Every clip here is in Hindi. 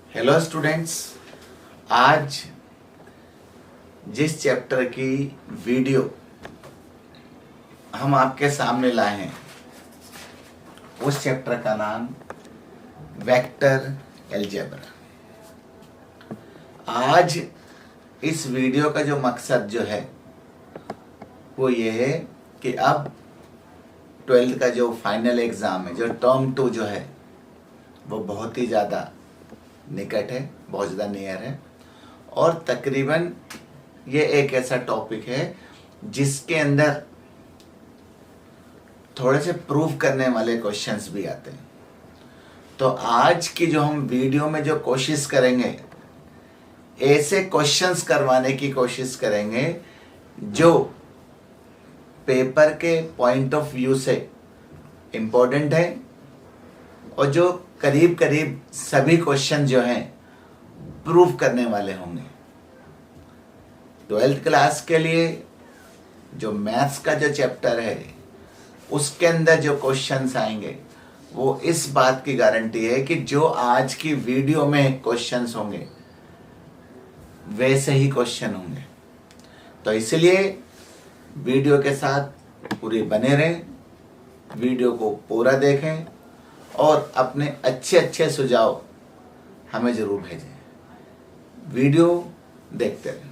हेलो स्टूडेंट्स, आज जिस चैप्टर की वीडियो हम आपके सामने लाए हैं उस चैप्टर का नाम वेक्टर अलजेब्रा। आज इस वीडियो का जो मकसद जो है वो ये है कि अब 12th का जो फाइनल एग्ज़ाम है, जो टर्म 2 जो है वो बहुत ही ज़्यादा निकट है, बहुत ज़्यादा नियर है। और तकरीबन ये एक ऐसा टॉपिक है जिसके अंदर थोड़े से प्रूव करने वाले क्वेश्चंस भी आते हैं। तो आज की जो हम वीडियो में जो कोशिश करेंगे, ऐसे क्वेश्चंस करवाने की कोशिश करेंगे जो पेपर के पॉइंट ऑफ व्यू से इम्पोर्टेंट है और जो करीब करीब सभी क्वेश्चन जो हैं प्रूव करने वाले होंगे। 12th क्लास के लिए जो मैथ्स का जो चैप्टर है उसके अंदर जो क्वेश्चंस आएंगे वो इस बात की गारंटी है कि जो आज की वीडियो में क्वेश्चंस होंगे वैसे ही क्वेश्चन होंगे। तो इसलिए वीडियो के साथ पूरी बने रहें, वीडियो को पूरा देखें और अपने अच्छे अच्छे सुझाव हमें जरूर भेजें। वीडियो देखते रहें।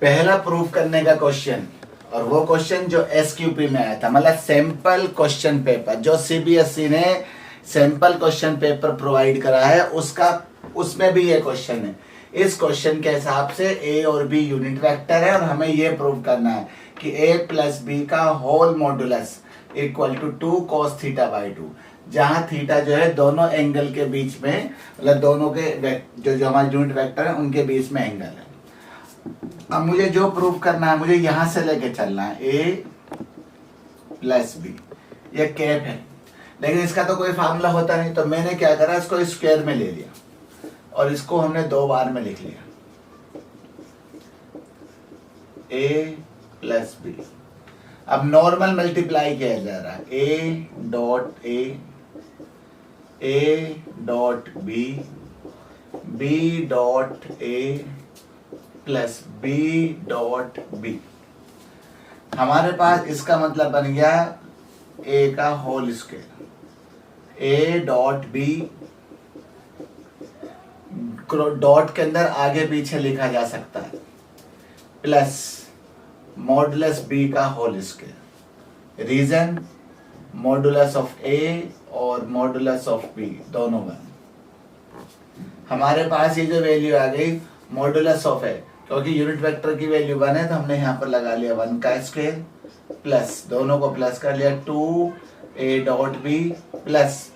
पहला प्रूफ करने का क्वेश्चन, और वो क्वेश्चन जो एसक्यूपी में आया था, मतलब सैंपल क्वेश्चन पेपर जो सीबीएसई ने सैंपल क्वेश्चन पेपर प्रोवाइड करा है उसमें भी ये क्वेश्चन है। इस क्वेश्चन के हिसाब से ए और बी यूनिट वेक्टर है और हमें ये प्रूव करना है कि ए प्लस बी का whole modulus equal to 2 cos theta by 2, जहां थीटा जो है दोनों एंगल के बीच में, मतलब दोनों के जो हमारे यूनिट वेक्टर है उनके बीच में एंगल है। अब मुझे जो प्रूफ करना है, मुझे यहां से लेके चलना है ए प्लस बी, ये कैप है, लेकिन इसका तो कोई फार्मूला होता नहीं। तो मैंने क्या करा, इसको स्क्वायर में ले लिया और इसको हमने 2 बार में लिख लिया, ए प्लस बी। अब नॉर्मल मल्टीप्लाई किया जा रहा है, A dot B, B dot A plus B dot B. हमारे पास इसका मतलब बन गया ए का whole square, A dot B, dot के अंदर आगे पीछे लिखा जा सकता है, प्लस मॉडुलस बी का whole square. Reason, modulus of A और मॉडुलस ऑफ बी दोनों वन। हमारे पास ये जो वैल्यू आ गई मॉडुलस ऑफ ए, क्योंकि यूनिट वेक्टर की वैल्यू 1 है तो हमने यहाँ पर लगा लिया 1 का स्क्वायर, प्लस दोनों को प्लस कर लिया 2 ए डॉट बी, प्लस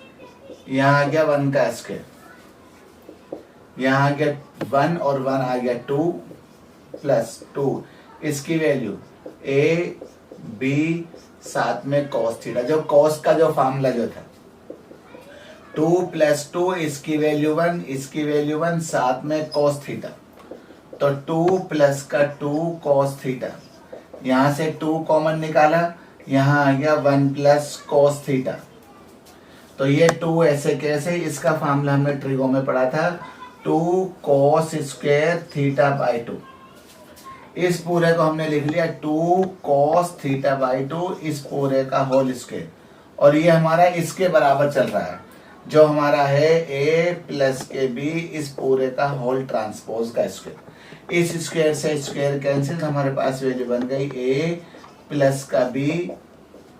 यहाँ आ गया 1 का स्क्वायर, यहाँ आ गया 1 और 1 आ गया 2 प्लस 2, इसकी वैल्यू ए बी साथ में cos थीटा, जो cos का जो फार्मूला जो था 2 प्लस 2, इसकी वैल्यू 1, इसकी वैल्यू 1, साथ में cos थीटा। तो 2 प्लस का 2 cos थीटा, यहां से 2 कॉमन निकाला, यहां आ गया 1 प्लस cos थीटा। तो ये 2 ऐसे कैसे, इसका फार्मूला हमने ट्रिगो में पढ़ा था, 2 cos स्क्वायर थीटा बाई 2। इस पूरे को हमने लिख लिया 2 cos थीटा बाई 2, इस पूरे का होल स्क्वायर, और ये हमारा इसके बराबर चल रहा है जो हमारा है a प्लस के बी, इस पूरे का होल ट्रांसपोज का स्क्वायर। इस स्क्वायर से स्क्वायर कैंसिल, हमारे पास वैल्यू बन गई a प्लस का b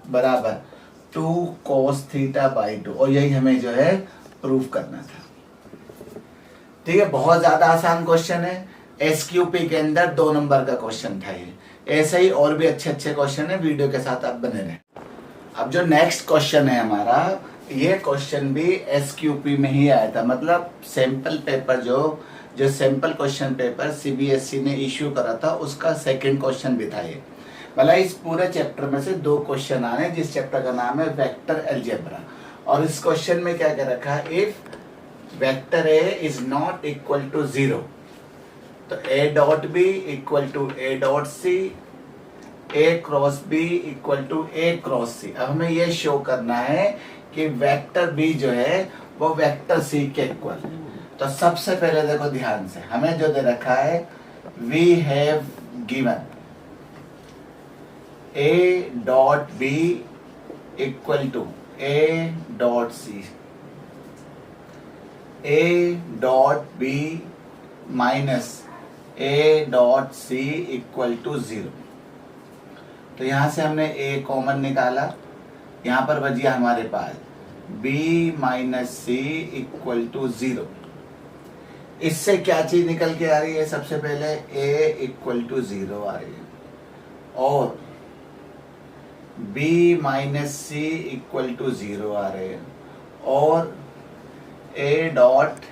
बराबर 2 cos थीटा बाई 2, और यही हमें जो है प्रूफ करना था। ठीक है, बहुत ज्यादा आसान क्वेश्चन है। एसक्यूपी के अंदर 2 नंबर का क्वेश्चन था ये। ऐसे ही और भी अच्छे अच्छे क्वेश्चन है, वीडियो के साथ आप बने रहें। अब जो नेक्स्ट क्वेश्चन है हमारा, ये क्वेश्चन भी एसक्यूपी में ही आया था, मतलब सैंपल पेपर जो सैंपल क्वेश्चन पेपर सीबीएसई ने इश्यू करा था उसका सेकंड क्वेश्चन भी था ये। मतलब इस पूरे चैप्टर में से 2 क्वेश्चन आने, जिस चैप्टर का नाम है वेक्टर अलजेब्रा। और इस क्वेश्चन में क्या क्या रखा है, if vector A is not equal to 0, तो A dot B equal to A dot C, A cross B equal to A cross C. अब हमें ये शो करना है कि वेक्टर बी जो है वो वेक्टर सी के इक्वल है। तो सबसे पहले देखो ध्यान से, हमें जो दे रखा है, we have given A dot B equal to A dot C, A dot B minus A dot C equal to 0। तो यहां से हमने ए कॉमन निकाला, यहां पर बच गया हमारे पास b minus C equal to 0। इससे क्या चीज निकल के आ रही है, सबसे पहले a इक्वल टू 0 आ रही है, और b minus C equal to 0 आ रहे हैं, और a dot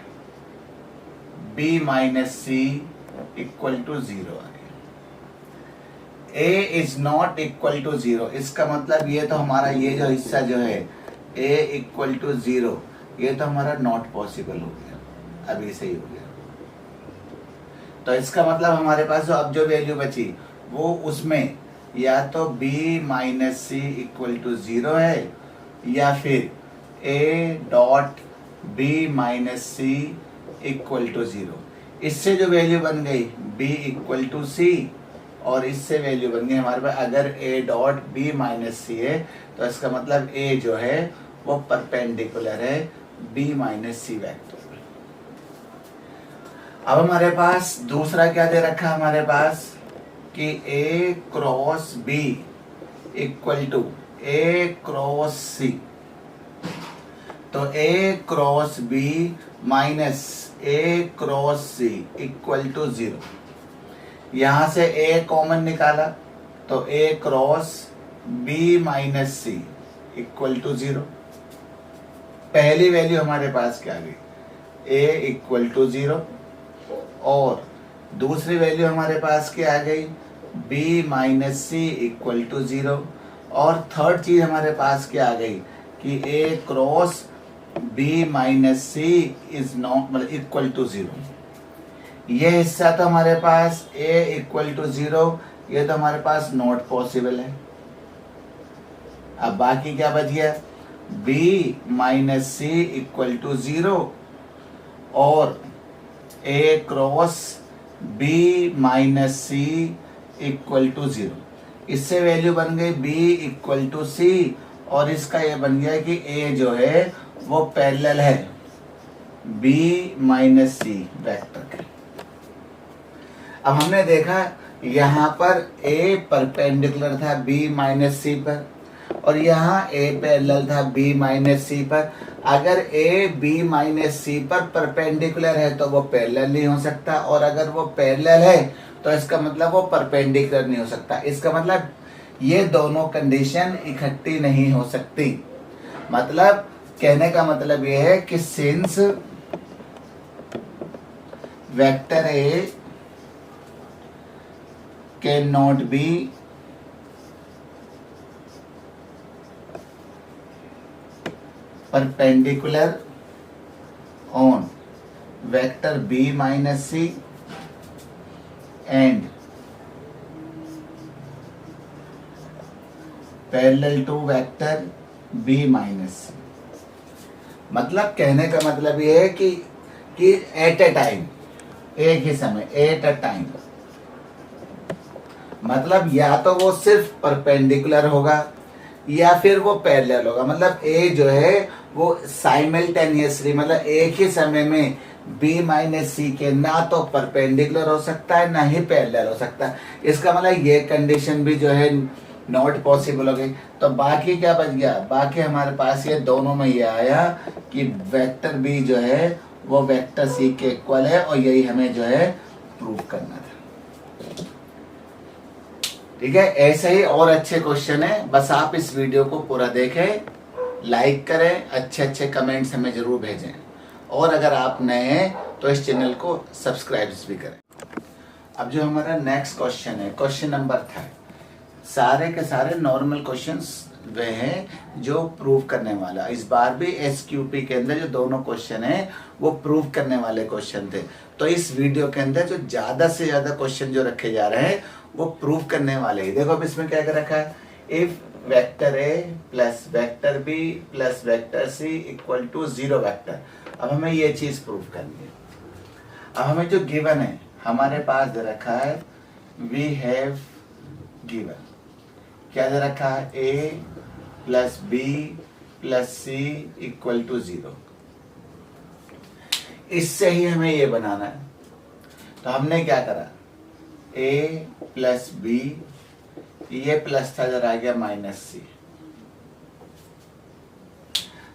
b minus C equal to 0 आ रही है। a is not equal to 0, इसका मतलब ये तो हमारा ये जो हिस्सा जो है a इक्वल टू 0, ये तो हमारा नॉट पॉसिबल हो गया, अभी सही हो गया। तो इसका मतलब हमारे पास जो अब जो वैल्यू बची वो उसमें या तो b minus C equal to 0 है, या फिर a dot b minus C equal to 0। इससे जो वैल्यू बन गई b इक्वल टू सी, और इससे वैल्यू बन गई हमारे पास, अगर a डॉट b माइनस सी है तो इसका मतलब a जो है वो परपेंडिकुलर है b माइनस सी वेक्टर। अब हमारे पास दूसरा क्या दे रखा है हमारे पास कि a cross b equal to a cross C. तो a cross b minus a cross C equal to 0। यहां से a कॉमन निकाला तो a cross b minus C equal to 0। पहली वैल्यू हमारे पास क्या आ गई, a इक्वल टू 0, और दूसरी वैल्यू हमारे पास क्या आ गई, b minus C equal to 0, और थर्ड चीज हमारे पास क्या आ गई कि a cross b minus C is not मतलब इक्वल टू 0। ये हिस्सा तो हमारे पास a इक्वल टू 0, ये तो हमारे पास नॉट पॉसिबल है। अब बाकी क्या बच गया, b minus C equal to 0 और a cross b minus C equal to 0। इससे वैल्यू बन गई b इक्वल टू सी, और इसका ये बन गया कि a जो है वो पैरेलल है b माइनस सी वेक्टर के। अब हमने देखा यहाँ पर a परपेंडिकुलर था b माइनस सी पर, और यहाँ a पैरेलल था b माइनस सी पर। अगर a b माइनस सी पर परपेंडिकुलर है तो वो पैरेलल नहीं हो सकता, और अगर वो पैरेलल है तो इसका मतलब वो परपेंडिकुलर नहीं हो सकता। इसका मतलब ये दोनों कंडीशन इकट्ठी नहीं हो सकती। मतलब कहने का मतलब ये है कि since vector a can not be perpendicular on vector b minus c and parallel to vector b minus c। मतलब कहने का मतलब ये है कि एट ए टाइम, एक ही समय, एट अ टाइम, मतलब या तो वो सिर्फ परपेंडिकुलर होगा या फिर वो पैरेलल होगा। मतलब ए जो है वो साइमल्टेनियसली मतलब एक ही समय में b माइनस सी के ना तो परपेंडिकुलर हो सकता है ना ही पैरेलल हो सकता है। इसका मतलब ये कंडीशन भी जो है नॉट पॉसिबल हो गई। तो बाकी क्या बच गया, बाकी हमारे पास ये दोनों में ये आया कि वेक्टर b जो है वो वेक्टर c के इक्वल है, और यही हमें जो है प्रूव करना था। ठीक है, ऐसे ही और अच्छे क्वेश्चन है, बस आप इस वीडियो को पूरा देखें, लाइक करें, अच्छे अच्छे कमेंट्स हमें जरूर भेजें, और अगर आप नए हैं तो इस चैनल को सब्सक्राइब भी करें। अब जो हमारा नेक्स्ट क्वेश्चन है, क्वेश्चन नंबर 3, सारे के सारे नॉर्मल क्वेश्चंस वे हैं जो प्रूव करने वाला। इस बार भी SQP के अंदर जो दोनों क्वेश्चन है वो प्रूव करने वाले क्वेश्चन थे। तो इस वीडियो के अंदर जो ज्यादा से ज्यादा क्वेश्चन जो रखे जा रहे हैं वो प्रूव करने वाले हैं। देखो अब इसमें क्या कर रखा है, if vector A plus vector B plus vector C equal to 0 vector. अब हमें ये चीज प्रूव करनी है। अब हमें जो गिवन है हमारे पास दे रखा है वी हैव गिवन, क्या दे रखा है, A plus B plus C equal to 0। इससे ही हमें ये बनाना है। तो हमने क्या करा, ए प्लस बी, ये प्लस था इधर आ गया माइनस सी।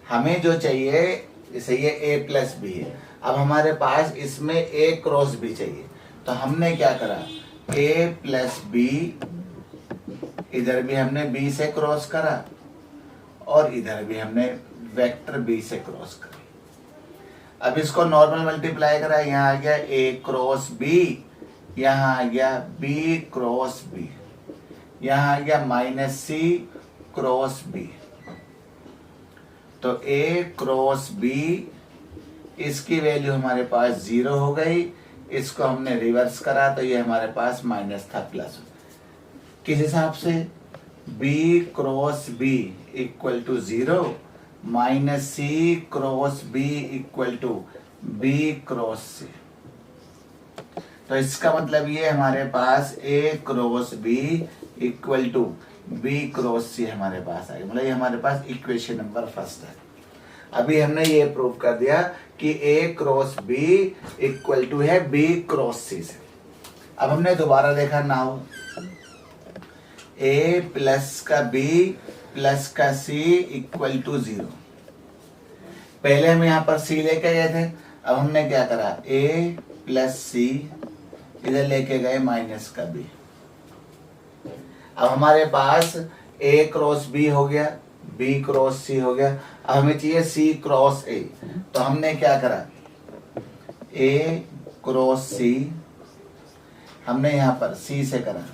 हमें जो चाहिए इसे ये ए प्लस बी है। अब हमारे पास इसमें ए क्रॉस बी चाहिए। तो हमने क्या करा, ए प्लस बी, इधर भी हमने बी से क्रॉस करा और इधर भी हमने वेक्टर बी से क्रॉस करा। अब इसको नॉर्मल मल्टीप्लाई करा, यहाँ आ गया ए क्रॉस बी, यहाँ आ गया बी क्रॉस बी, यहाँ आ गया माइनस सी क्रॉस बी। तो ए क्रॉस बी, इसकी वैल्यू हमारे पास 0 हो गई। इसको हमने रिवर्स करा तो ये हमारे पास माइनस था प्लस। किस हिसाब से, B cross B equal to 0 minus C cross B equal to B cross C. तो इसका मतलब ये हमारे पास A cross B equal to B cross C हमारे पास आ गया। मतलब ये हमारे पास इक्वेशन नंबर फर्स्ट है। अभी हमने ये प्रूव कर दिया कि ए क्रॉस बी इक्वल टू है बी क्रॉस सी से। अब हमने दोबारा देखा नाउ, ए प्लस का बी प्लस का सी इक्वल टू 0। पहले हम यहाँ पर सी लेके गए थे, अब हमने क्या करा, ए प्लस सी, इधर लेके गए माइनस का बी। अब हमारे पास ए क्रॉस बी हो गया, बी क्रॉस सी हो गया। अब हमें चाहिए सी क्रॉस ए। तो हमने क्या करा, ए क्रॉस सी, हमने यहाँ पर सी से करा,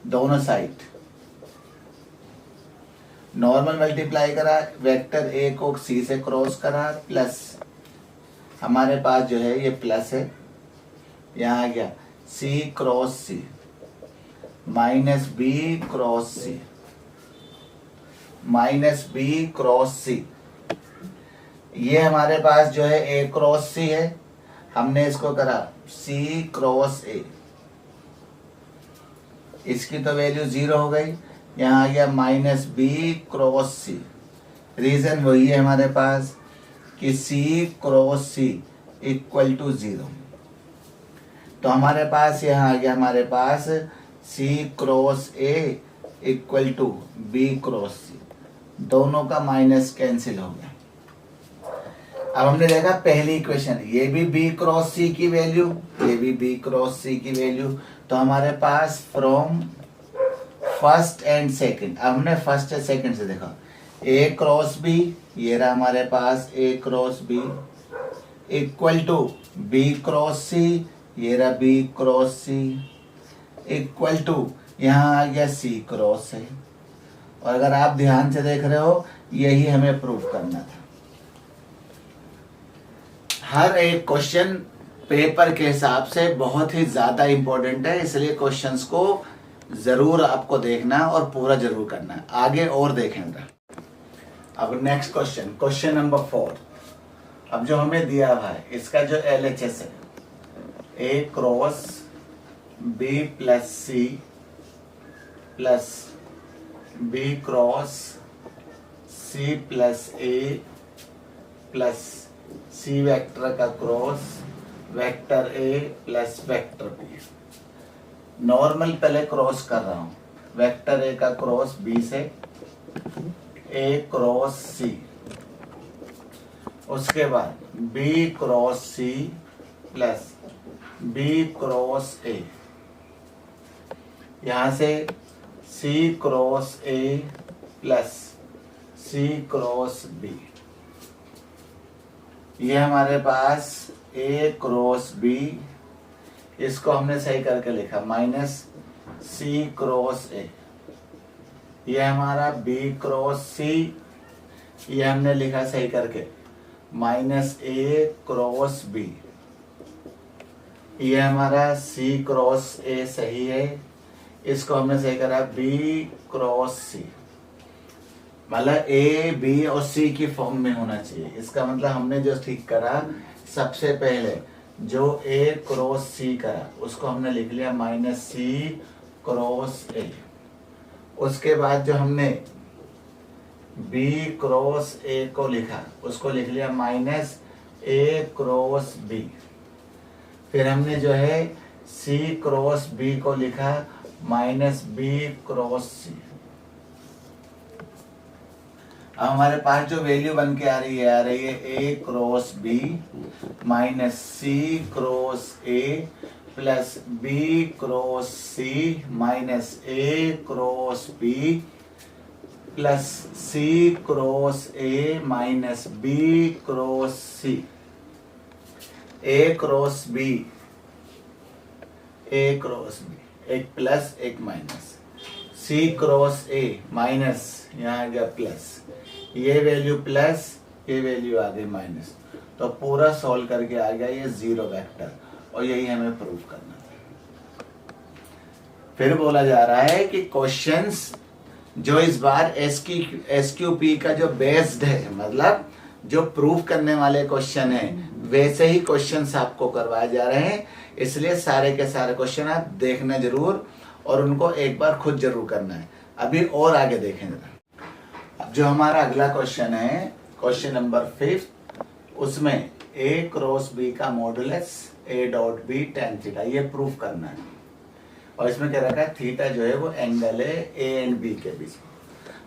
दोनों साइड नॉर्मल मल्टीप्लाई करा, वेक्टर ए को सी से क्रॉस करा, प्लस हमारे पास जो है ये प्लस है, यहाँ आ गया सी cross C minus B cross C, minus B cross C. ये हमारे पास जो है ए क्रॉस सी है, हमने इसको करा सी क्रॉस ए, इसकी तो वैल्यू 0 हो गई, यहाँ आ गया minus B cross C. Reason वही है हमारे पास कि C cross C equal to 0। तो हमारे पास यहाँ आ गया हमारे पास C cross A equal to B cross C, दोनों का माइनस कैंसिल हो गया। अब हमने देखा पहली इक्वेशन, ये भी बी क्रॉस सी की वैल्यू, ये भी बी क्रॉस सी की वैल्यू। तो हमारे पास फ्रॉम फर्स्ट एंड सेकंड, अब हमने फर्स्ट एंड सेकंड से देखा, ए क्रॉस बी, ये रहा हमारे पास A cross B equal to B cross C, ये रहा B cross C equal to यहाँ आ गया सी क्रॉस है। और अगर आप ध्यान से देख रहे हो, यही हमें प्रूव करना था। हर एक क्वेश्चन पेपर के हिसाब से बहुत ही ज्यादा इंपॉर्टेंट है, इसलिए क्वेश्चंस को जरूर आपको देखना और पूरा जरूर करना है। आगे और देखेंगे। अब नेक्स्ट क्वेश्चन, क्वेश्चन नंबर 4। अब जो हमें दिया हुआ है इसका जो LHS है, A cross B plus C plus B cross C plus A plus C vector का cross vector A plus vector B. Normal पहले क्रॉस कर रहा हूं, वेक्टर ए का क्रॉस बी से, ए क्रॉस सी, उसके बाद B cross C plus B cross A, यहां से C cross A plus C cross B. ये हमारे पास ए क्रॉस बी, इसको हमने सही करके लिखा माइनस सी क्रॉस ए। ये हमारा बी क्रॉस सी, ये हमने लिखा सही करके माइनस ए क्रॉस बी। ये हमारा सी क्रॉस ए सही है, इसको हमने सही करा बी क्रॉस सी। मतलब ए बी और सी की फॉर्म में होना चाहिए। इसका मतलब हमने जो ठीक करा, सबसे पहले जो ए क्रॉस सी करा उसको हमने लिख लिया माइनस सी क्रॉस ए। उसके बाद जो हमने बी क्रॉस ए को लिखा उसको लिख लिया माइनस ए क्रॉस बी। फिर हमने जो है सी क्रॉस बी को लिखा माइनस बी क्रॉस सी। अब हमारे पास जो वैल्यू बन के आ रही है A cross B minus C cross A plus B cross C minus A cross B plus C cross A minus B cross C. A cross B, A cross B, एक प्लस एक minus, C cross A minus, यहाँ आ गया प्लस, ये वैल्यू प्लस, ये वैल्यू आ गई माइनस। तो पूरा सॉल्व करके आ गया ये जीरो वेक्टर, और यही हमें प्रूव करना था। फिर बोला जा रहा है कि क्वेश्चंस जो इस बार एसक्यूपी का जो बेस्ड है, मतलब जो प्रूव करने वाले क्वेश्चन है, वैसे ही क्वेश्चंस आपको करवाए जा रहे हैं। इसलिए सारे के सारे क्वेश्चन आप देखना जरूर और उनको एक बार खुद जरूर करना है। अभी और आगे देखें जरा। अब जो हमारा अगला क्वेश्चन है, क्वेश्चन नंबर 5, उसमें ए क्रॉस बी का modulus A dot B tan theta, ये प्रूफ करना है। और इसमें क्या रखा है, थीटा जो है वो एंगल है ए एंड बी के बीच।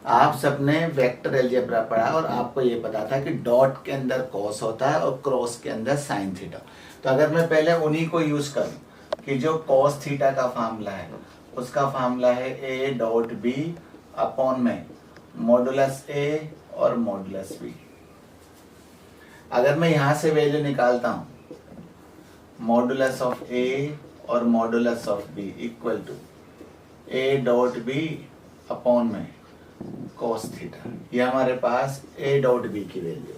आप सबने वेक्टर अलजेब्रा पढ़ा और आपको ये पता था कि डॉट के अंदर कॉस होता है और क्रॉस के अंदर साइन थीटा। तो अगर मैं पहले उन्हीं को यूज करूं कि जो कॉस थीटा का फार्मूला है उसका फार्मूला है ए डॉट बी अपॉन में मॉडुलस ए और मॉडुलस बी। अगर मैं यहां से वैल्यू निकालता हूं मॉडुलस ऑफ ए और modulus of B equal to A dot B upon में cos थीटा, ये हमारे पास ए डॉट बी की वैल्यू।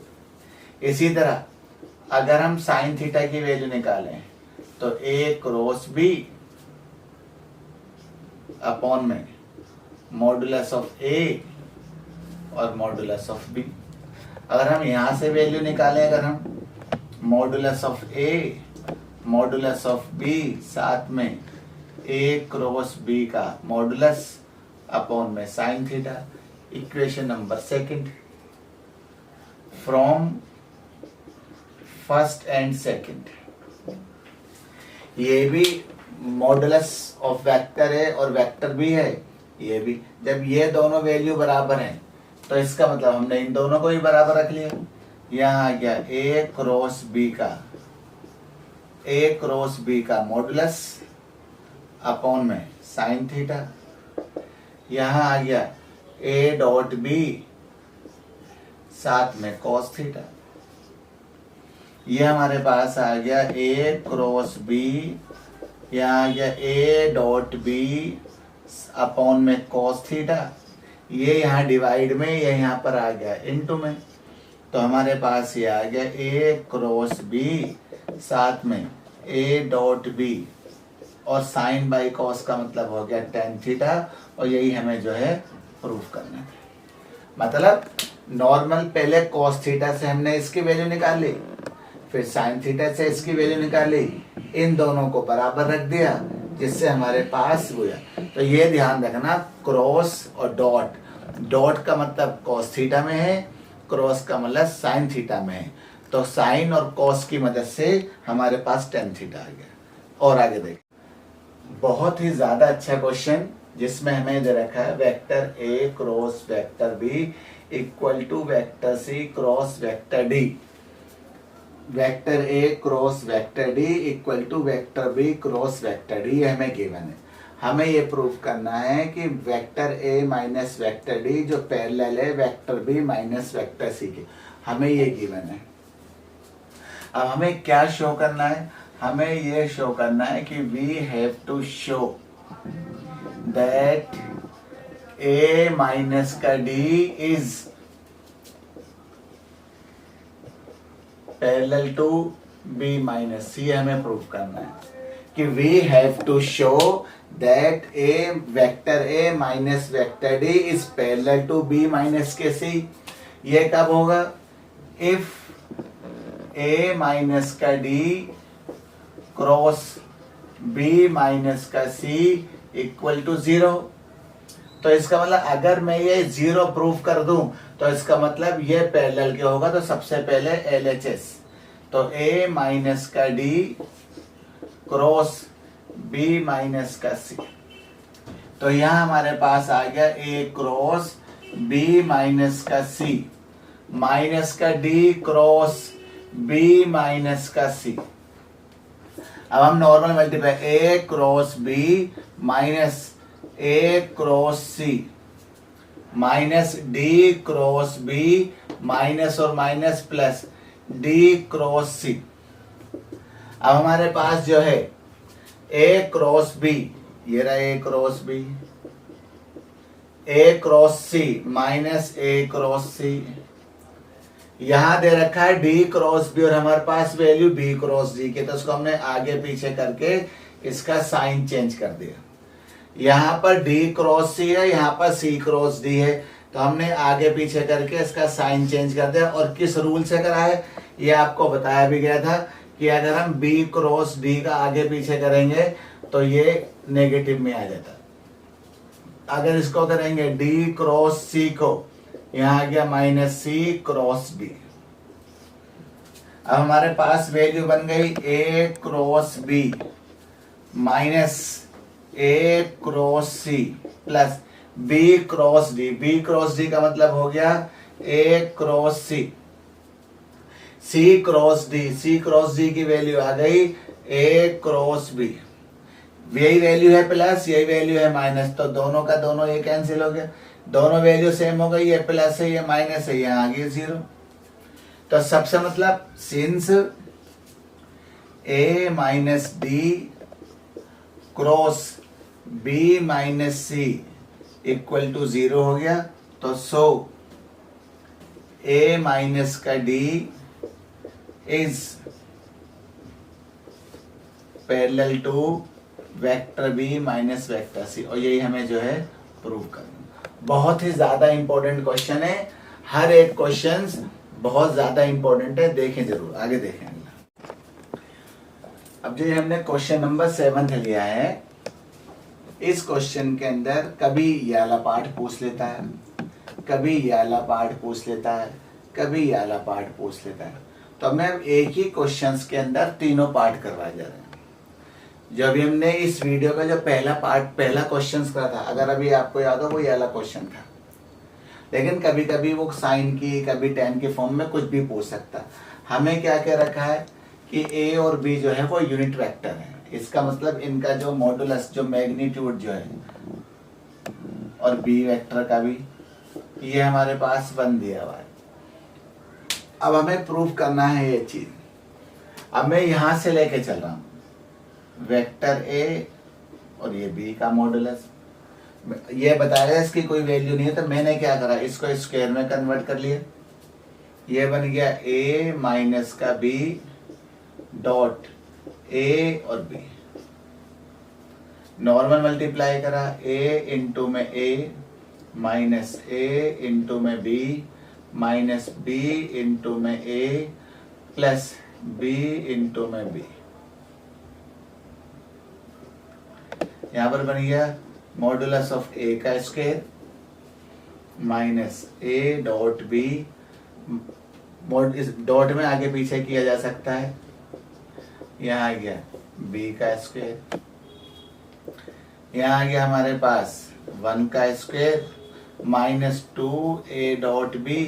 इसी तरह अगर हम साइन थीटा की वैल्यू निकालें तो ए क्रॉस बी अपॉन में मॉडुलस ऑफ ए और मॉडुलस ऑफ बी। अगर हम यहां से वैल्यू निकालें, अगर हम modulus of A modulus of B साथ में ए क्रॉस बी का मॉडुलस अपॉन में sine theta, equation number 2 from first and second. ये भी मॉडुलस ऑफ वेक्टर है और वेक्टर भी है, ये भी। जब ये दोनों वैल्यू बराबर हैं तो इसका मतलब हमने इन दोनों को ही बराबर रख लिया। यहाँ आ गया ए क्रॉस बी का मॉडुलस अपॉन में साइन थीटा। यहाँ आ गया ए डॉट बी साथ में कॉस थीटा। ये हमारे पास आ गया ए क्रॉस बी, यहाँ आ गया ए डॉट बी अपॉन में कॉस थीटा। ये यहाँ डिवाइड में, ये यहाँ पर आ गया इनटू में। तो हमारे पास ये आ गया ए क्रॉस बी साथ में ए डॉट बी और साइन बाई कॉस का मतलब हो गया टेन थीटा। और यही हमें जो है प्रूफ करना है। मतलब नॉर्मल पहले कॉस थीटा से हमने इसकी वैल्यू निकाली, फिर साइन थीटा से इसकी वैल्यू निकाली, इन दोनों को बराबर रख दिया जिससे हमारे पास हुआ। तो ये ध्यान रखना, क्रॉस और डॉट का मतलब कॉस थीटा में है, क्रॉस का मतलब साइन थीटा में है। तो साइन और कॉस की मदद से हमारे पास टेन थीटा आ गया। और आगे देख, बहुत ही ज्यादा अच्छा क्वेश्चन जिसमें हमें दे रखा है vector A cross vector B equal to vector C cross vector D. Vector A cross vector D equal to vector B cross vector D, हमें गिवन है। हमें ये प्रूफ करना है कि vector A minus vector D जो पैरेलल है vector B minus vector C के, हमें ये गिवन है। अब हमें क्या शो करना है, हमें ये शो करना है कि we have to show that A minus का D is parallel to B minus C, हमें प्रूफ करना है। कि we have to show that A vector A minus vector D is parallel to B minus के सी। ये कब होगा? इफ ए माइनस का डी क्रॉस बी माइनस का सी इक्वल टू 0। तो इसका मतलब अगर मैं ये 0 प्रूफ कर दूं तो इसका मतलब ये पैरेलल क्या होगा? तो सबसे पहले LHS, तो a माइनस का d क्रॉस b माइनस का c। तो यहां हमारे पास आ गया a क्रॉस b माइनस का c माइनस का d क्रॉस b माइनस का c। अब हम normal multiply a cross b minus a cross c minus d cross b minus और minus plus d cross c। अब हमारे पास जो है a क्रॉस b, ये रहा a cross b, a cross c minus a cross c, यहां दे रखा है d क्रॉस b और हमारे पास वैल्यू b क्रॉस d के, तो उसको हमने आगे पीछे करके इसका साइन चेंज कर दिया। यहाँ पर d क्रॉस c है, यहाँ पर c क्रॉस d है, तो हमने आगे पीछे करके इसका साइन चेंज कर दिया। और किस रूल से करा है ये आपको बताया भी गया था कि अगर हम b क्रॉस d का आगे पीछे करेंगे तो ये नेगेटिव में आ जाता। अगर इसको करेंगे d क्रॉस c को, यहाँ आ गया माइनस c क्रॉस d। अब हमारे पास वैल्यू बन गई a cross b minus a cross c plus b cross d। b cross d का मतलब हो गया a cross c, c cross d, c cross d की वैल्यू आ गई a क्रॉस b। यही वैल्यू है प्लस, यही वैल्यू है माइनस, तो दोनों का दोनों ये कैंसिल हो गया, दोनों वैल्यू सेम हो गई, ये प्लस है ये माइनस है, यहाँ आ गया 0। तो सबसे मतलब since a minus d cross b minus c equal to 0 हो गया, तो सो a माइनस का d is parallel to vector b minus vector c। और यही हमें जो है प्रूव करना। बहुत ही ज्यादा इंपॉर्टेंट क्वेश्चन है, हर एक क्वेश्चन बहुत ज्यादा इंपॉर्टेंट है, देखें जरूर, आगे देखें। अब जो हमने क्वेश्चन नंबर 7 लिया है, इस क्वेश्चन के अंदर कभी ये वाला पार्ट पूछ लेता है, कभी ये वाला पार्ट पूछ लेता है, कभी ये वाला पार्ट पूछ लेता है। तो हमें एक ही क्वेश्चंस के अंदर तीनों पार्ट करवाए जा रहे हैं। जो अभी हमने इस वीडियो का जो पहला पार्ट, पहला क्वेश्चन करा था, अगर अभी आपको याद हो, वो ये वाला क्वेश्चन था, लेकिन कभी कभी वो साइन की, कभी टेन के फॉर्म में कुछ भी पूछ सकता। हमें क्या क्या रखा है कि a और b जो है वो यूनिट वेक्टर है, इसका मतलब इनका जो मॉडुलस, जो मैग्नीट्यूड जो है, और b वेक्टर का भी ये हमारे पास 1 दिया हुआ है। अब हमें प्रूफ करना है ये चीज। अब मैं यहां से लेके चल रहा हूं वेक्टर a और ये b का मॉडुलस, ये बताया इसकी कोई वैल्यू नहीं है, तो मैंने क्या करा, इसको स्क्वायर में कन्वर्ट कर लिया। ये बन गया a माइनस का b डॉट a और b, नॉर्मल मल्टीप्लाई करा, a इंटू में a माइनस a इंटू में b माइनस b इंटू में a प्लस b इंटू में b। यहां पर बन गया मॉडुलस ऑफ a का square minus a dot b, इस डॉट में आगे पीछे किया जा सकता है, यहाँ आ गया b का स्क्वायर, यहाँ आ गया हमारे पास 1 का square minus 2a dot b,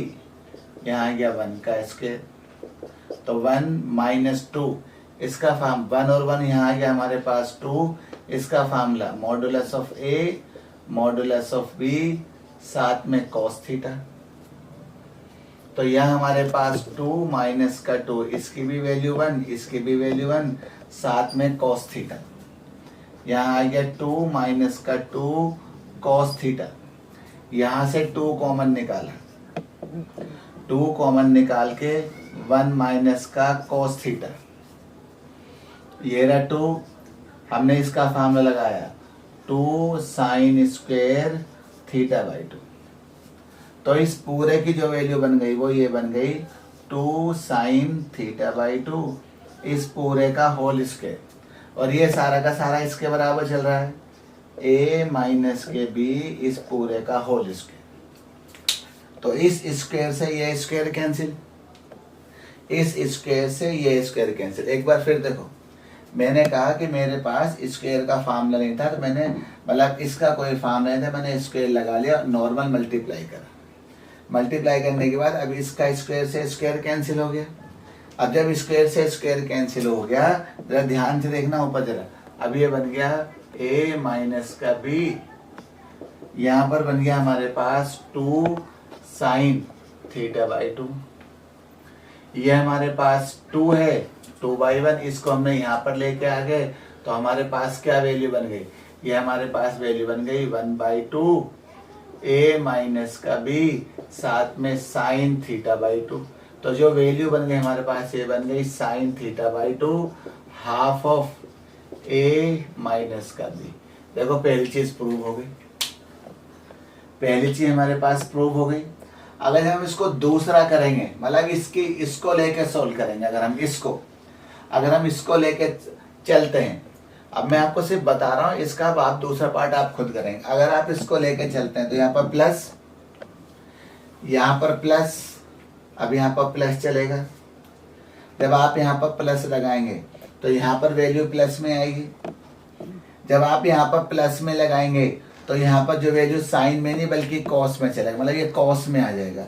यहाँ आ गया 1 का स्क्वायर, तो 1 माइनस 2, इसका फॉर्म 1 और 1 यहाँ आ गया हमारे पास 2, इसका formula modulus of a modulus of b साथ में cos थीटा। तो यह हमारे पास 2 माइनस का 2, इसकी भी वैल्यू 1, इसकी भी वैल्यू 1, साथ में cos थीटा। यहाँ आ गया 2 माइनस का 2 cos थीटा, यहाँ से 2 कॉमन निकाला, 2 कॉमन निकाल के 1 माइनस का cos थीटा, ये रहा 2, हमने इसका फार्मूला लगाया 2 साइन स्क्वायर थीटा बाई 2। तो इस पूरे की जो वैल्यू बन गई वो ये बन गई 2 साइन थीटा बाई 2 इस पूरे का होल स्क्वायर, और ये सारा का सारा इसके बराबर चल रहा है a माइनस के b इस पूरे का होल स्क्वायर। तो इस स्क्वायर से ये स्क्वायर कैंसिल, इस स्क्वायर से ये स्क्वायर कैंसिल। एक बार फिर देखो, मैंने कहा कि मेरे पास स्क्वायर का फार्मूला नहीं था, तो मैंने मतलब इसका कोई फार्मूला नहीं था, मैंने स्क्वायर लगा लिया, नॉर्मल मल्टीप्लाई करा। मल्टीप्लाई करने के बाद अब इसका स्क्वायर से स्क्वायर कैंसिल हो गया। अब जब स्क्वायर से स्क्वायर कैंसिल हो गया, जरा ध्यान से देखना ऊपर जरा, अब ये बन गया a माइनस का b, यहाँ पर बन गया हमारे पास 2 साइन थीटा बाई 2। ये हमारे पास 2 है, 2/1, इसको हमने यहाँ पर लेके आ गए, तो हमारे पास क्या वैल्यू बन गई, ये हमारे पास वैल्यू बन गई 1/2 a माइनस का b, साथ में साइन थीटा बाई 2। तो जो वैल्यू बन गई हमारे पास ये बन गई sine theta by 2 half of a minus का b। देखो पहली चीज प्रूव हो गई, पहली चीज हमारे पास प्रूव हो गई। अगर हम इसको दूसरा करेंगे, मतलब इसको लेके सोल्व करेंगे, अगर हम इसको लेके चलते हैं, अब मैं आपको सिर्फ बता रहा हूं, इसका अब आप दूसरा पार्ट आप खुद करेंगे। अगर आप इसको लेके चलते हैं तो यहाँ पर प्लस, यहाँ पर प्लस, अब यहाँ पर प्लस चलेगा। जब आप यहाँ पर प्लस लगाएंगे तो यहाँ पर वैल्यू प्लस में आएगी। जब आप यहाँ पर प्लस में लगाएंगे तो यहाँ पर जो वैल्यू साइन में नहीं बल्कि कॉस में चलेगा, मतलब ये कॉस में आ जाएगा,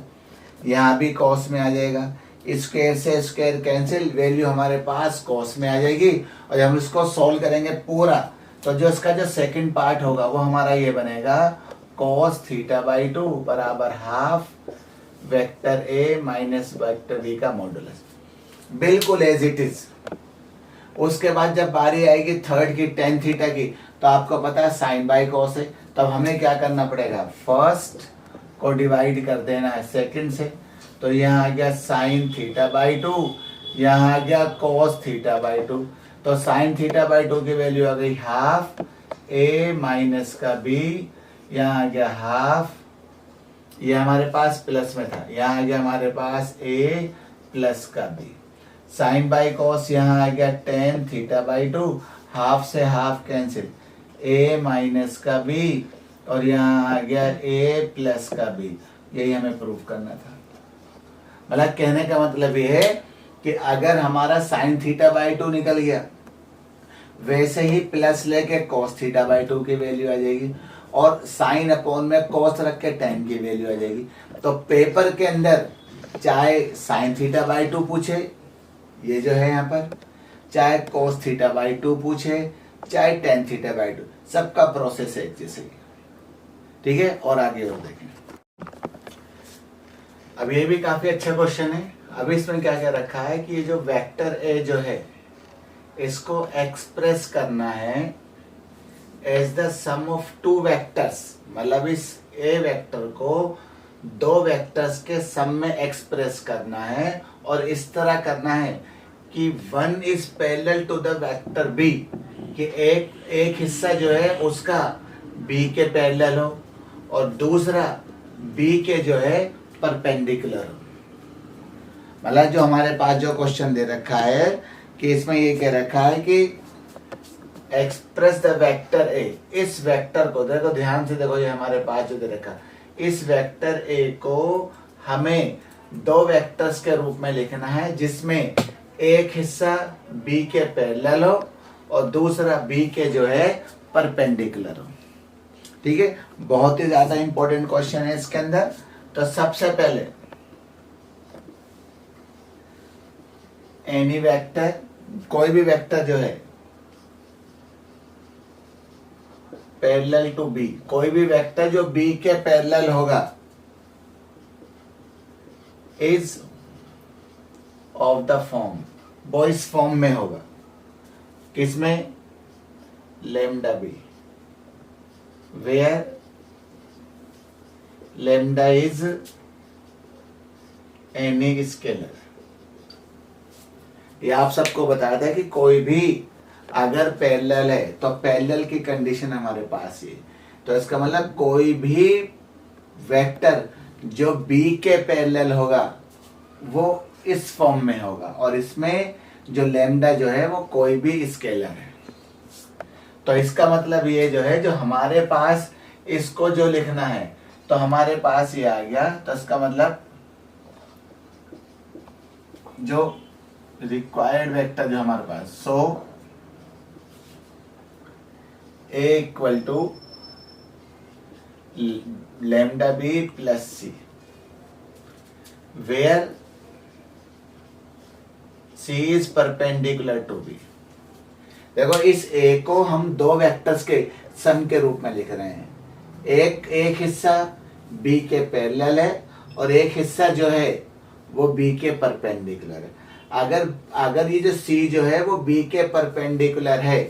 यहाँ भी कॉस में आ जाएगा। स्क्वायर से स्क्वायर कैंसिल, वैल्यू हमारे पास कॉस में आ जाएगी। और जब हम इसको सॉल्व करेंगे पूरा, तो जो इसका जो सेकंड पार्ट होगा वो हमारा ये बनेगा कॉस थीटा बाई 2 बराबर half vector a minus vector b का मॉडुलस, बिल्कुल एज इट इज। उसके बाद जब बारी आएगी थर्ड की टेन थीटा की, तो आपको पता है साइन बाई कॉस है, तब हमें क्या करना पड़ेगा, फर्स्ट को डिवाइड कर देना है सेकंड से। तो यहाँ आ गया साइन थीटा बाई 2, यहाँ आ गया कॉस थीटा बाई 2। तो साइन थीटा बाई 2 की वैल्यू आ गई हाफ a माइनस का b, यहाँ आ गया हाफ, ये हमारे पास प्लस में था, यहाँ आ गया हमारे पास a प्लस का b। साइन बाई कॉस यहाँ आ गया टेन थीटा बाई 2, हाफ से हाफ कैंसिल, a माइनस का b, और यहाँ आ गया a प्लस का b। यही हमें प्रूफ करना था। मतलब कहने का मतलब ये है कि अगर हमारा साइन थीटा बाई 2 निकल गया, वैसे ही प्लस लेके कॉस थीटा बाई 2 की वैल्यू आ जाएगी, और साइन अपॉन में कॉस रख के टेन की वैल्यू आ जाएगी। तो पेपर के अंदर चाहे साइन थीटा बाई 2 पूछे, ये जो है यहाँ पर, चाहे cos थीटा बाई 2 पूछे, चाहे tan थीटा बाई 2, सबका प्रोसेस एक जैसे ही। ठीक है, और आगे और देखें। अब ये भी काफी अच्छा क्वेश्चन है। अब इसमें क्या क्या रखा है कि ये जो वेक्टर a जो है, इसको एक्सप्रेस करना है as the sum of 2 vectors, मतलब इस a वेक्टर को 2 वेक्टर्स के सम में एक्सप्रेस करना है। और इस तरह करना है कि 1 is parallel to the vector b, कि एक हिस्सा जो है उसका b के पैरेलल हो और दूसरा b के जो है परपेंडिकुलर हो। मतलब जो हमारे पास जो क्वेश्चन दे रखा है कि इसमें ये कह रखा है कि एक्सप्रेस द वेक्टर a, इस वेक्टर को देखो ध्यान से देखो, ये हमारे पास जो दे रखा, इस वेक्टर a को हमें 2 वेक्टर्स के रूप में लिखना है, जिसमें एक हिस्सा b के पैरेलल हो और दूसरा b के जो है परपेंडिकुलर हो। ठीक है, बहुत ही ज्यादा इंपॉर्टेंट क्वेश्चन है इसके अंदर। तो सबसे पहले एनी वेक्टर, कोई भी वेक्टर जो है पैरेलल टू b, कोई भी वेक्टर जो b के पैरेलल होगा, इज ऑफ द फॉर्म, बॉयज फॉर्म में होगा, किसमें, lambda B, where lambda is any scalar. ये आप सबको बताया था कि कोई भी अगर पैरेलल है तो पैरेलल की कंडीशन हमारे पास ये, तो इसका मतलब कोई भी वेक्टर जो बी के पैरेलल होगा वो इस फॉर्म में होगा, और इसमें जो लैम्डा जो है वो कोई भी स्केलर है। तो इसका मतलब ये जो है, जो हमारे पास इसको जो लिखना है तो हमारे पास ये आ गया, तो इसका मतलब जो रिक्वायर्ड वेक्टर जो हमारे पास, so a equal to lambda b plus c, where c is perpendicular to b. देखो इस ए को हम दो वेक्टर्स के सम के रूप में लिख रहे हैं, एक हिस्सा बी के पैरेलल है और एक हिस्सा जो है वो बी के परपेंडिकुलर है। अगर ये जो सी जो है वो बी के परपेंडिकुलर है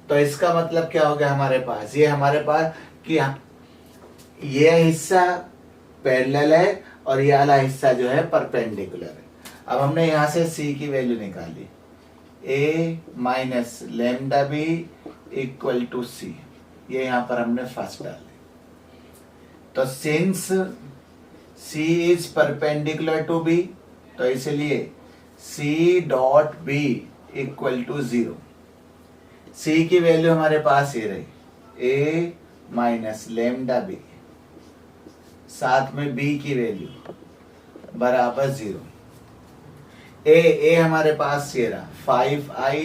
तो इसका मतलब क्या हो गया हमारे पास, ये हमारे पास कि ये हिस्सा पैरेलल है और ये वाला हिस्सा जो है परपेंडिकुलर है। अब हमने यहां से सी की वैल्यू निकाली, A minus lambda B equal to C, ये यहां पर हमने फर्स्ट डाली। तो since C is perpendicular to B, तो इसलिए C dot B equal to 0। C की वैल्यू हमारे पास ये रही, ए माइनस लैम्डा बी, साथ में बी की वैल्यू बराबर 0। ए हमारे पास ये रहा 5i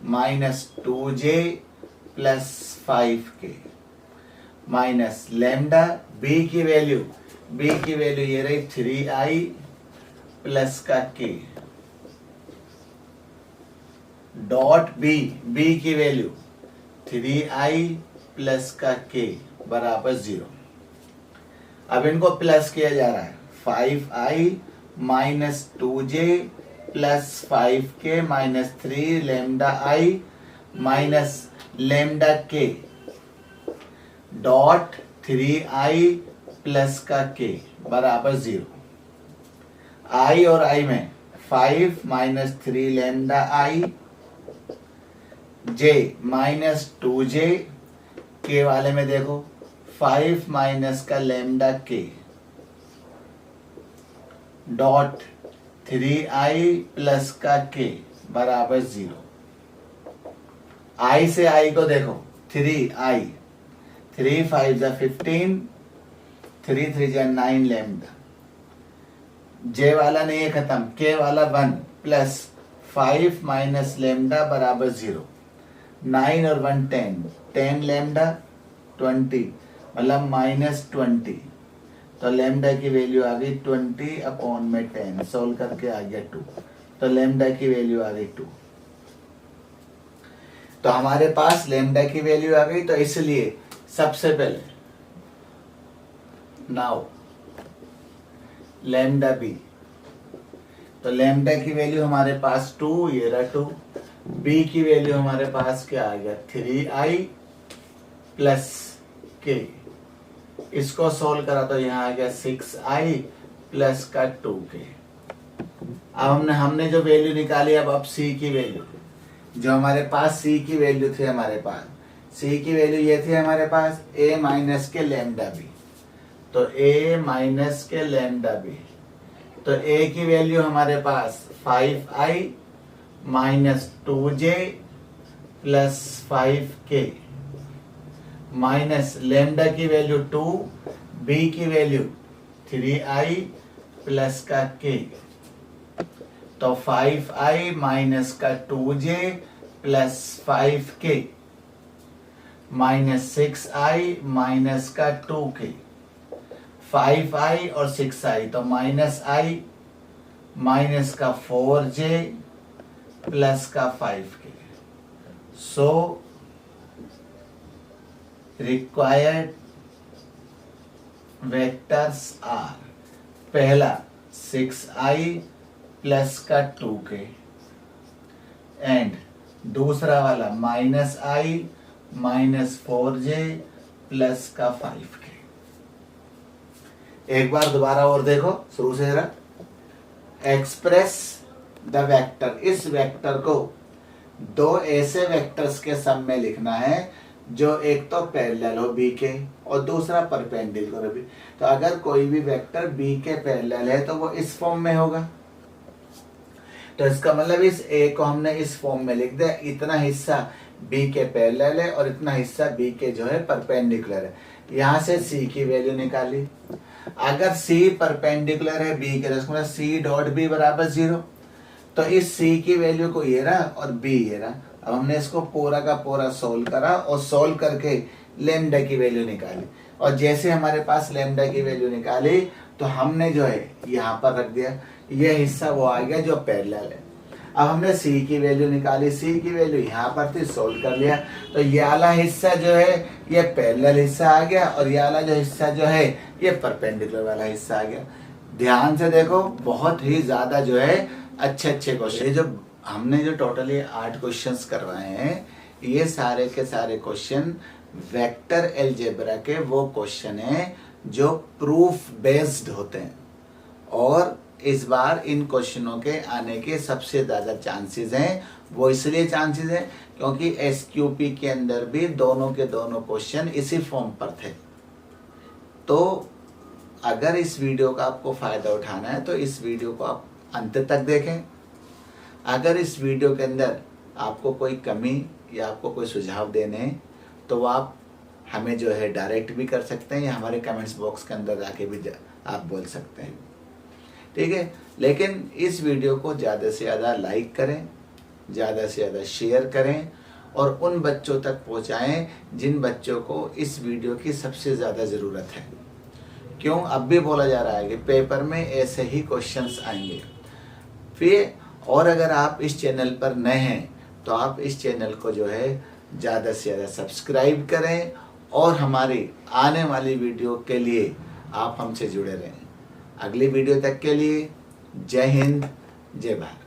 minus 2j plus 5k minus lambda, B की वैल्यू ये रही 3i प्लस का k डॉट बी की वैल्यू 3i प्लस का k बराबर 0। अब इनको प्लस किया जा रहा है, 5i minus 2j plus 5k minus 3 lambda i minus lambda k dot 3i plus का k बराबर 0। i और i में 5 minus 3 lambda i, j minus 2j, k वाले में देखो 5 माइनस का lambda k dot 3i plus का k बराबर 0। i से i को देखो 3i, 3 5 जा 15, 3 3 जा 9 लैम्डा, j वाला नहीं है खत्म, k वाला 1 प्लस 5 माइनस लैम्डा बराबर 0, 9 और 1 10, 10 लैम्डा 20 मतलब माइनस 20, तो लैम्डा की वैल्यू आ गई 20 अपॉन में 10, सोल्व करके आ गया 2, तो लैम्डा की वैल्यू आ गई 2। तो हमारे पास लैम्डा की वैल्यू आ गई, तो इसलिए सबसे पहले नाउ लैम्डा बी, तो लैम्डा की वैल्यू हमारे पास 2, ये रहा 2, बी की वैल्यू हमारे पास क्या आ गया 3i प्लस k, इसको सोल्व करा तो यहाँ आ गया 6i प्लस का 2k। अब हमने जो वैल्यू निकाली, अब c की वैल्यू, जो हमारे पास c की वैल्यू थी, हमारे पास c की वैल्यू ये थी हमारे पास a माइनस के लैम्डा बी, तो a माइनस के लैम्डा बी, तो a की वैल्यू हमारे पास 5i minus 2j plus 5k minus lambda की वैल्यू 2, b की वैल्यू 3i प्लस का k, तो 5i माइनस का 2j plus 5k minus 6i minus का 2k, 5i और 6i तो माइनस i माइनस का 4j प्लस का 5k। So required vectors are, पहला 6i प्लस का 2k एंड दूसरा वाला minus i minus 4j plus का 5k। एक बार दोबारा और देखो शुरू से जरा, एक्सप्रेस द वेक्टर, इस वेक्टर को दो ऐसे वेक्टर्स के सम में लिखना है जो एक तो पैरेलल हो बी के और दूसरा परपेंडिकुलर भी। तो अगर कोई भी वेक्टर बी के पैरेलल है तो वो इस फॉर्म में होगा। तो इसका मतलब इस ए को हमने इस फॉर्म में लिख दिया, इतना हिस्सा बी के पैरेलल है और इतना हिस्सा बी के जो है परपेंडिकुलर है। यहाँ से सी की वैल्यू निकाली। अगर सी परपेंडिकुलर है बी के, तो सी डॉट बी बराबर 0। तो इस सी की वैल्यू को ये रहा और बी ये रहा। अब हमने इसको पूरा का पूरा सोल्व करा और सोल्व करके लैम्डा की वैल्यू निकाली। और जैसे हमारे पास लैम्डा की वैल्यू निकाली तो हमने जो है यहाँ पर रख दिया, ये हिस्सा वो आ गया जो पैरेलल है। अब हमने सी की वैल्यू निकाली, सी की वैल्यू यहाँ पर थी, सोल्व कर लिया। तो ये वाला हिस्सा जो है ये पैरेलल हिस्सा आ गया और ये वाला जो हिस्सा जो है ये परपेंडिकुलर वाला हिस्सा आ गया। ध्यान से देखो, बहुत ही ज्यादा जो है अच्छे अच्छे क्वेश्चन। जो हमने जो टोटली 8 क्वेश्चंस करवाए हैं, ये सारे के सारे क्वेश्चन वेक्टर अलजेब्रा के वो क्वेश्चन हैं जो प्रूफ बेस्ड होते हैं। और इस बार इन क्वेश्चनों के आने के सबसे ज़्यादा चांसेस हैं। वो इसलिए चांसेस हैं क्योंकि एसक्यूपी के अंदर भी दोनों के दोनों क्वेश्चन इसी फॉर्म पर थे। तो अगर इस वीडियो का आपको फ़ायदा उठाना है तो इस वीडियो को आप अंत तक देखें। अगर इस वीडियो के अंदर आपको कोई कमी या आपको कोई सुझाव देने हैं तो आप हमें जो है डायरेक्ट भी कर सकते हैं या हमारे कमेंट्स बॉक्स के अंदर जाके भी आप बोल सकते हैं, ठीक है। लेकिन इस वीडियो को ज़्यादा से ज़्यादा लाइक करें, ज़्यादा से ज़्यादा शेयर करें और उन बच्चों तक पहुंचाएं जिन बच्चों को इस वीडियो की सबसे ज़्यादा ज़रूरत है। क्यों, अब भी बोला जा रहा है कि पेपर में ऐसे ही क्वेश्चंस आएंगे। फिर और अगर आप इस चैनल पर नए हैं तो आप इस चैनल को जो है ज़्यादा से ज़्यादा सब्सक्राइब करें और हमारी आने वाली वीडियो के लिए आप हमसे जुड़े रहें। अगली वीडियो तक के लिए जय हिंद, जय भारत।